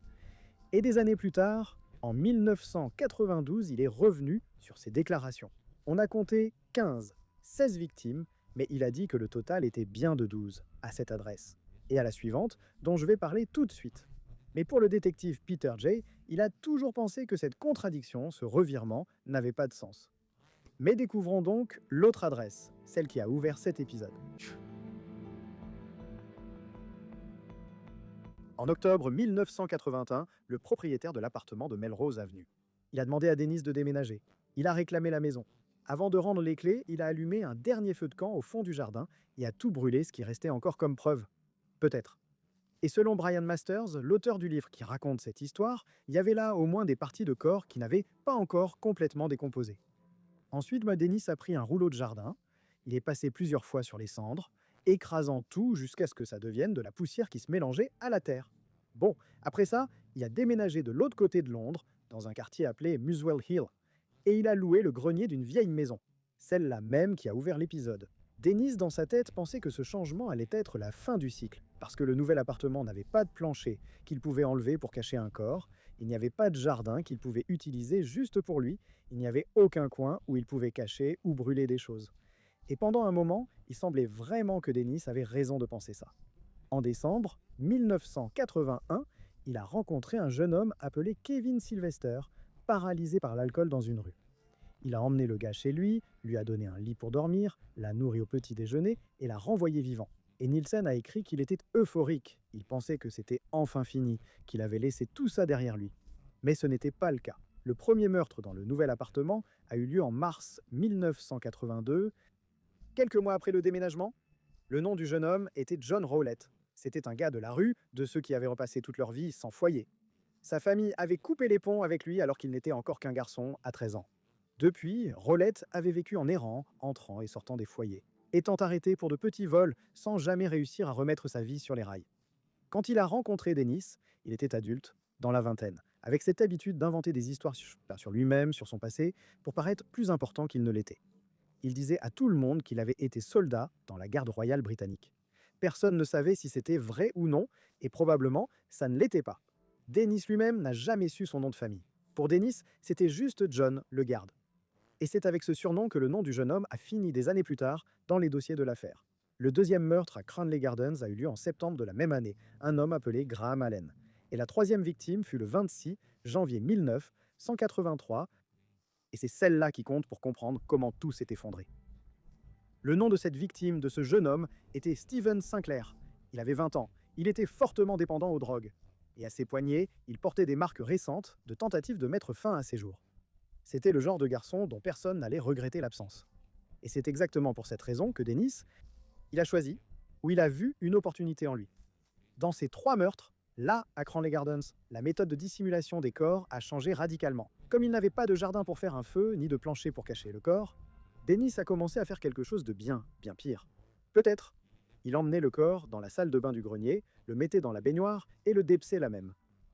Et des années plus tard, en 1992, il est revenu sur ses déclarations. On a compté 16 victimes, mais il a dit que le total était bien de 12 à cette adresse. Et à la suivante, dont je vais parler tout de suite. Mais pour le détective Peter Jay, il a toujours pensé que cette contradiction, ce revirement, n'avait pas de sens. Mais découvrons donc l'autre adresse, celle qui a ouvert cet épisode. En octobre 1981, le propriétaire de l'appartement de Melrose Avenue. Il a demandé à Dennis de déménager. Il a réclamé la maison. Avant de rendre les clés, il a allumé un dernier feu de camp au fond du jardin et a tout brûlé, ce qui restait encore comme preuve. Peut-être. Et selon Brian Masters, l'auteur du livre qui raconte cette histoire, il y avait là au moins des parties de corps qui n'avaient pas encore complètement décomposé. Ensuite, Dennis a pris un rouleau de jardin, il est passé plusieurs fois sur les cendres, écrasant tout jusqu'à ce que ça devienne de la poussière qui se mélangeait à la terre. Bon, après ça, il a déménagé de l'autre côté de Londres, dans un quartier appelé Muswell Hill, et il a loué le grenier d'une vieille maison, celle-là même qui a ouvert l'épisode. Dennis, dans sa tête, pensait que ce changement allait être la fin du cycle, parce que le nouvel appartement n'avait pas de plancher qu'il pouvait enlever pour cacher un corps, il n'y avait pas de jardin qu'il pouvait utiliser juste pour lui, il n'y avait aucun coin où il pouvait cacher ou brûler des choses. Et pendant un moment, il semblait vraiment que Dennis avait raison de penser ça. En décembre 1981, il a rencontré un jeune homme appelé Kevin Sylvester, paralysé par l'alcool dans une rue. Il a emmené le gars chez lui, lui a donné un lit pour dormir, l'a nourri au petit déjeuner et l'a renvoyé vivant. Et Nielsen a écrit qu'il était euphorique. Il pensait que c'était enfin fini, qu'il avait laissé tout ça derrière lui. Mais ce n'était pas le cas. Le premier meurtre dans le nouvel appartement a eu lieu en mars 1982, quelques mois après le déménagement. Le nom du jeune homme était John Rowlett. C'était un gars de la rue, de ceux qui avaient repassé toute leur vie sans foyer. Sa famille avait coupé les ponts avec lui alors qu'il n'était encore qu'un garçon à 13 ans. Depuis, Rolette avait vécu en errant, entrant et sortant des foyers, étant arrêté pour de petits vols sans jamais réussir à remettre sa vie sur les rails. Quand il a rencontré Dennis, il était adulte, dans la vingtaine, avec cette habitude d'inventer des histoires sur lui-même, sur son passé, pour paraître plus important qu'il ne l'était. Il disait à tout le monde qu'il avait été soldat dans la garde royale britannique. Personne ne savait si c'était vrai ou non, et probablement ça ne l'était pas. Dennis lui-même n'a jamais su son nom de famille. Pour Dennis, c'était juste John, le garde. Et c'est avec ce surnom que le nom du jeune homme a fini des années plus tard dans les dossiers de l'affaire. Le deuxième meurtre à Cranley Gardens a eu lieu en septembre de la même année, un homme appelé Graham Allen. Et la troisième victime fut le 26 janvier 1983, et c'est celle-là qui compte pour comprendre comment tout s'est effondré. Le nom de cette victime, de ce jeune homme, était Stephen Sinclair. Il avait 20 ans, il était fortement dépendant aux drogues. Et à ses poignets, il portait des marques récentes de tentatives de mettre fin à ses jours. C'était le genre de garçon dont personne n'allait regretter l'absence. Et c'est exactement pour cette raison que Dennis, il a choisi, ou il a vu une opportunité en lui. Dans ces 3 meurtres, là, à Cranley Gardens, la méthode de dissimulation des corps a changé radicalement. Comme il n'avait pas de jardin pour faire un feu, ni de plancher pour cacher le corps, Dennis a commencé à faire quelque chose de bien pire. Peut-être. Il emmenait le corps dans la salle de bain du grenier, le mettait dans la baignoire et le dépsait là même.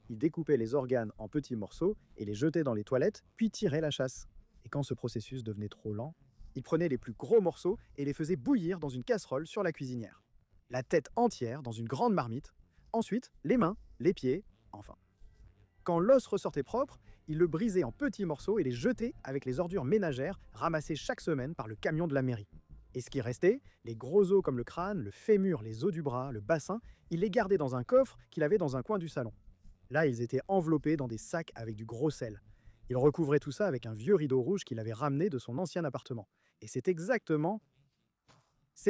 Il découpait les organes en petits morceaux et les jetait dans les toilettes, puis tirait la chasse. Et quand ce processus devenait trop lent, il prenait les plus gros morceaux et les faisait bouillir dans une casserole sur la cuisinière. La tête entière dans une grande marmite, ensuite les mains, les pieds, enfin. Quand l'os ressortait propre, il le brisait en petits morceaux et les jetait avec les ordures ménagères ramassées chaque semaine par le camion de la mairie. Et ce qui restait, les gros os comme le crâne, le fémur, les os du bras, le bassin, il les gardait dans un coffre qu'il avait dans un coin du salon. Là, ils étaient enveloppés dans des sacs avec du gros sel. Il recouvrait tout ça avec un vieux rideau rouge qu'il avait ramené de son ancien appartement. Et c'est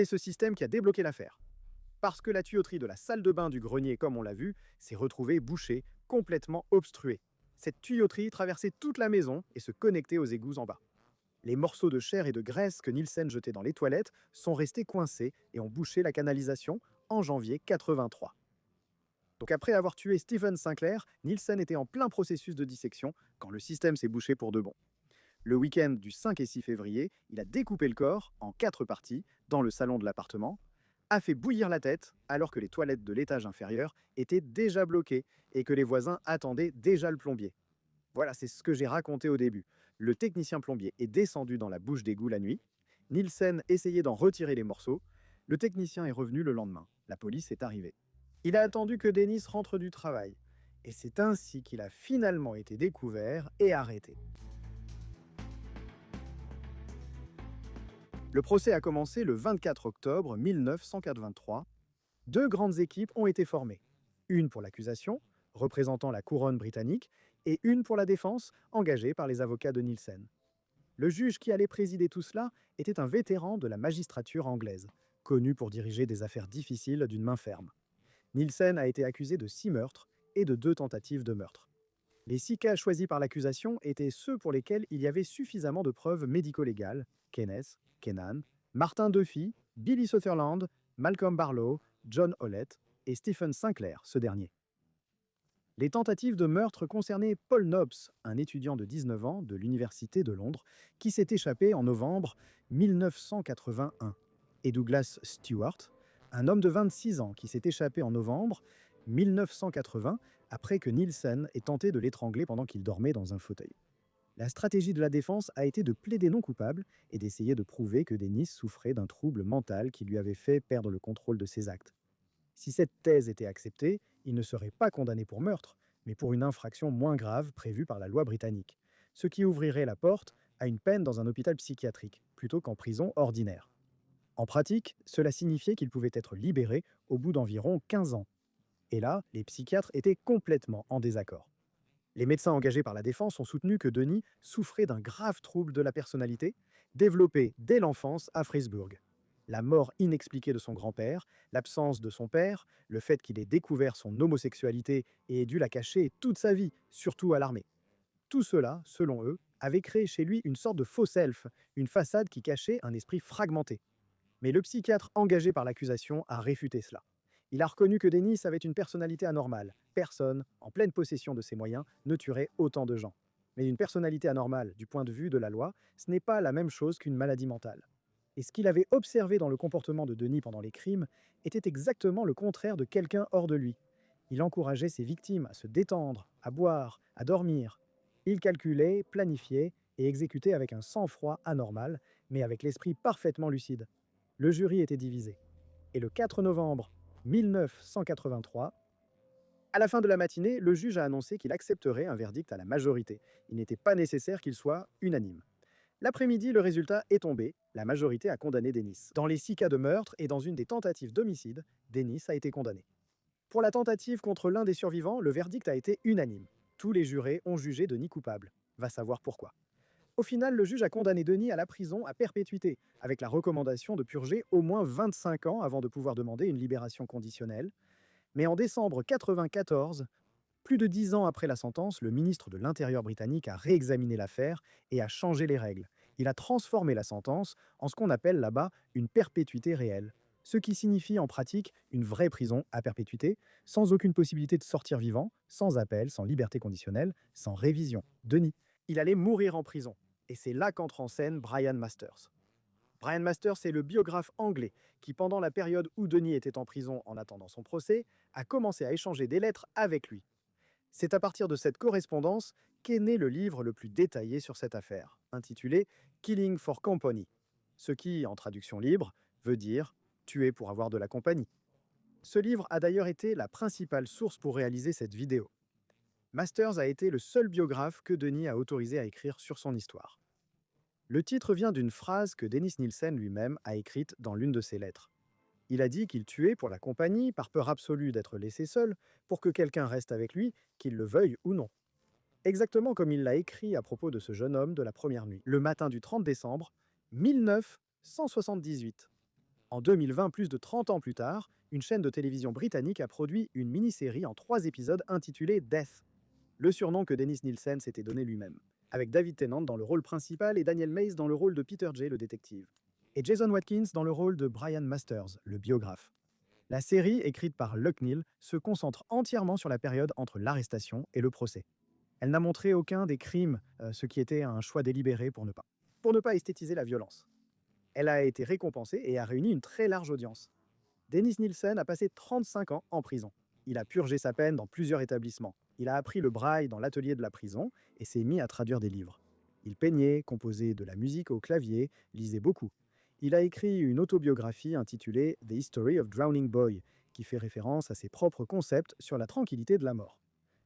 ce système qui a débloqué l'affaire. Parce que la tuyauterie de la salle de bain du grenier, comme on l'a vu, s'est retrouvée bouchée, complètement obstruée. Cette tuyauterie traversait toute la maison et se connectait aux égouts en bas. Les morceaux de chair et de graisse que Nielsen jetait dans les toilettes sont restés coincés et ont bouché la canalisation en janvier 83. Donc après avoir tué Stephen Sinclair, Nielsen était en plein processus de dissection quand le système s'est bouché pour de bon. Le week-end du 5 et 6 février, il a découpé le corps en 4 parties dans le salon de l'appartement, a fait bouillir la tête alors que les toilettes de l'étage inférieur étaient déjà bloquées et que les voisins attendaient déjà le plombier. Voilà, c'est ce que j'ai raconté au début. Le technicien plombier est descendu dans la bouche d'égout la nuit. Nielsen essayait d'en retirer les morceaux. Le technicien est revenu le lendemain. La police est arrivée. Il a attendu que Dennis rentre du travail. Et c'est ainsi qu'il a finalement été découvert et arrêté. Le procès a commencé le 24 octobre 1983. 2 grandes équipes ont été formées. Une pour l'accusation, représentant la couronne britannique, et une pour la défense, engagée par les avocats de Nielsen. Le juge qui allait présider tout cela était un vétéran de la magistrature anglaise, connu pour diriger des affaires difficiles d'une main ferme. Nielsen a été accusé de 6 meurtres et de 2 tentatives de meurtre. Les 6 cas choisis par l'accusation étaient ceux pour lesquels il y avait suffisamment de preuves médico-légales: Kenneth, Kennan, Martin Duffy, Billy Sutherland, Malcolm Barlow, John Howlett et Stephen Sinclair, ce dernier. Les tentatives de meurtre concernaient Paul Nobbs, un étudiant de 19 ans de l'Université de Londres, qui s'est échappé en novembre 1981, et Douglas Stewart, un homme de 26 ans qui s'est échappé en novembre 1980 après que Nielsen ait tenté de l'étrangler pendant qu'il dormait dans un fauteuil. La stratégie de la défense a été de plaider non coupable et d'essayer de prouver que Dennis souffrait d'un trouble mental qui lui avait fait perdre le contrôle de ses actes. Si cette thèse était acceptée, il ne serait pas condamné pour meurtre, mais pour une infraction moins grave prévue par la loi britannique, ce qui ouvrirait la porte à une peine dans un hôpital psychiatrique, plutôt qu'en prison ordinaire. En pratique, cela signifiait qu'il pouvait être libéré au bout d'environ 15 ans. Et là, les psychiatres étaient complètement en désaccord. Les médecins engagés par la défense ont soutenu que Denis souffrait d'un grave trouble de la personnalité, développé dès l'enfance à Frisburg. La mort inexpliquée de son grand-père, l'absence de son père, le fait qu'il ait découvert son homosexualité et ait dû la cacher toute sa vie, surtout à l'armée. Tout cela, selon eux, avait créé chez lui une sorte de faux self, une façade qui cachait un esprit fragmenté. Mais le psychiatre engagé par l'accusation a réfuté cela. Il a reconnu que Dennis avait une personnalité anormale. Personne, en pleine possession de ses moyens, ne tuerait autant de gens. Mais une personnalité anormale, du point de vue de la loi, ce n'est pas la même chose qu'une maladie mentale. Et ce qu'il avait observé dans le comportement de Denis pendant les crimes était exactement le contraire de quelqu'un hors de lui. Il encourageait ses victimes à se détendre, à boire, à dormir. Il calculait, planifiait et exécutait avec un sang-froid anormal, mais avec l'esprit parfaitement lucide. Le jury était divisé. Et le 4 novembre 1983, à la fin de la matinée, le juge a annoncé qu'il accepterait un verdict à la majorité. Il n'était pas nécessaire qu'il soit unanime. L'après-midi, le résultat est tombé. La majorité a condamné Dennis. Dans les 6 cas de meurtre et dans une des tentatives d'homicide, Dennis a été condamné. Pour la tentative contre l'un des survivants, le verdict a été unanime. Tous les jurés ont jugé Denis coupable. Va savoir pourquoi. Au final, le juge a condamné Denis à la prison à perpétuité, avec la recommandation de purger au moins 25 ans avant de pouvoir demander une libération conditionnelle. Mais en décembre 1994, plus de 10 ans après la sentence, le ministre de l'Intérieur britannique a réexaminé l'affaire et a changé les règles. Il a transformé la sentence en ce qu'on appelle là-bas une perpétuité réelle, ce qui signifie en pratique une vraie prison à perpétuité, sans aucune possibilité de sortir vivant, sans appel, sans liberté conditionnelle, sans révision. Denis, il allait mourir en prison. Et c'est là qu'entre en scène Brian Masters. Brian Masters est le biographe anglais qui, pendant la période où Denis était en prison en attendant son procès, a commencé à échanger des lettres avec lui. C'est à partir de cette correspondance qu'est né le livre le plus détaillé sur cette affaire, intitulé Killing for Company, ce qui, en traduction libre, veut dire tuer pour avoir de la compagnie. Ce livre a d'ailleurs été la principale source pour réaliser cette vidéo. Masters a été le seul biographe que Denis a autorisé à écrire sur son histoire. Le titre vient d'une phrase que Dennis Nielsen lui-même a écrite dans l'une de ses lettres. Il a dit qu'il tuait pour la compagnie, par peur absolue d'être laissé seul, pour que quelqu'un reste avec lui, qu'il le veuille ou non. Exactement comme il l'a écrit à propos de ce jeune homme de la première nuit, le matin du 30 décembre 1978. En 2020, plus de 30 ans plus tard, une chaîne de télévision britannique a produit une mini-série en 3 épisodes intitulée Death, le surnom que Dennis Nielsen s'était donné lui-même, avec David Tennant dans le rôle principal et Daniel Mays dans le rôle de Peter Jay, le détective, et Jason Watkins dans le rôle de Brian Masters, le biographe. La série, écrite par Luke Neal, se concentre entièrement sur la période entre l'arrestation et le procès. Elle n'a montré aucun des crimes, ce qui était un choix délibéré pour ne pas esthétiser la violence. Elle a été récompensée et a réuni une très large audience. Dennis Nielsen a passé 35 ans en prison. Il a purgé sa peine dans plusieurs établissements. Il a appris le braille dans l'atelier de la prison et s'est mis à traduire des livres. Il peignait, composait de la musique au clavier, lisait beaucoup. Il a écrit une autobiographie intitulée The History of Drowning Boy, qui fait référence à ses propres concepts sur la tranquillité de la mort.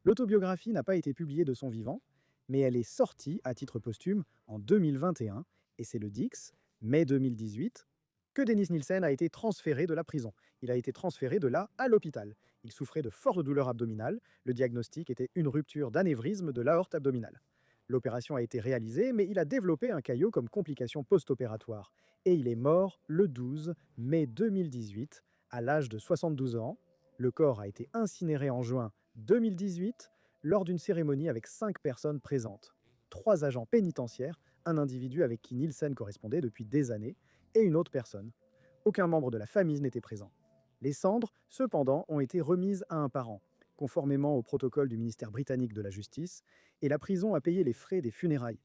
L'autobiographie n'a pas été publiée de son vivant, mais elle est sortie à titre posthume en 2021, et c'est le 10 mai 2018 que Dennis Nielsen a été transféré de la prison. Il a été transféré de là à l'hôpital. Il souffrait de fortes douleurs abdominales. Le diagnostic était une rupture d'anévrisme de l'aorte abdominale. L'opération a été réalisée, mais il a développé un caillot comme complication post-opératoire. Et il est mort le 12 mai 2018, à l'âge de 72 ans. Le corps a été incinéré en juin 2018, lors d'une cérémonie avec 5 personnes présentes. 3 agents pénitentiaires, un individu avec qui Nielsen correspondait depuis des années, et une autre personne. Aucun membre de la famille n'était présent. Les cendres, cependant, ont été remises à un parent, conformément au protocole du ministère britannique de la Justice, et la prison a payé les frais des funérailles.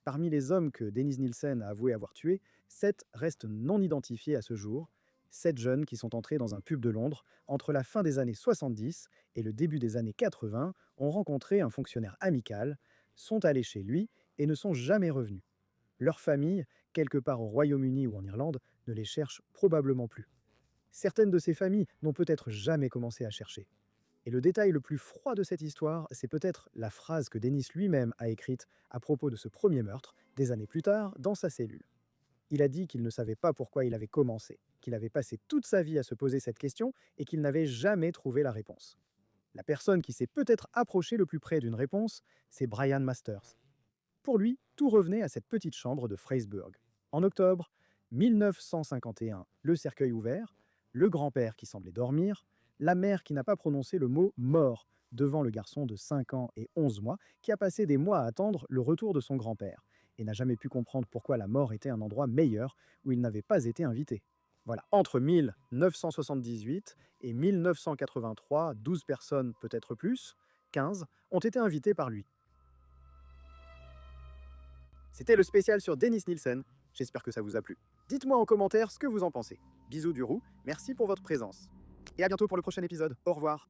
Parmi les hommes que Dennis Nielsen a avoué avoir tués, 7 restent non identifiés à ce jour, 7 jeunes qui sont entrés dans un pub de Londres entre la fin des années 70 et le début des années 80, ont rencontré un fonctionnaire amical, sont allés chez lui et ne sont jamais revenus. Leur famille, quelque part au Royaume-Uni ou en Irlande, ne les cherche probablement plus. Certaines de ces familles n'ont peut-être jamais commencé à chercher. Et le détail le plus froid de cette histoire, c'est peut-être la phrase que Dennis lui-même a écrite à propos de ce premier meurtre, des années plus tard, dans sa cellule. Il a dit qu'il ne savait pas pourquoi il avait commencé, qu'il avait passé toute sa vie à se poser cette question et qu'il n'avait jamais trouvé la réponse. La personne qui s'est peut-être approchée le plus près d'une réponse, c'est Brian Masters. Pour lui, tout revenait à cette petite chambre de Freyciburg. En octobre 1951, le cercueil ouvert, le grand-père qui semblait dormir, la mère qui n'a pas prononcé le mot « mort » devant le garçon de 5 ans et 11 mois qui a passé des mois à attendre le retour de son grand-père et n'a jamais pu comprendre pourquoi la mort était un endroit meilleur où il n'avait pas été invité. Voilà, entre 1978 et 1983, 12 personnes, peut-être plus, 15, ont été invitées par lui. C'était le spécial sur Dennis Nielsen. J'espère que ça vous a plu. Dites-moi en commentaire ce que vous en pensez. Bisous du roux, merci pour votre présence. Et à bientôt pour le prochain épisode. Au revoir.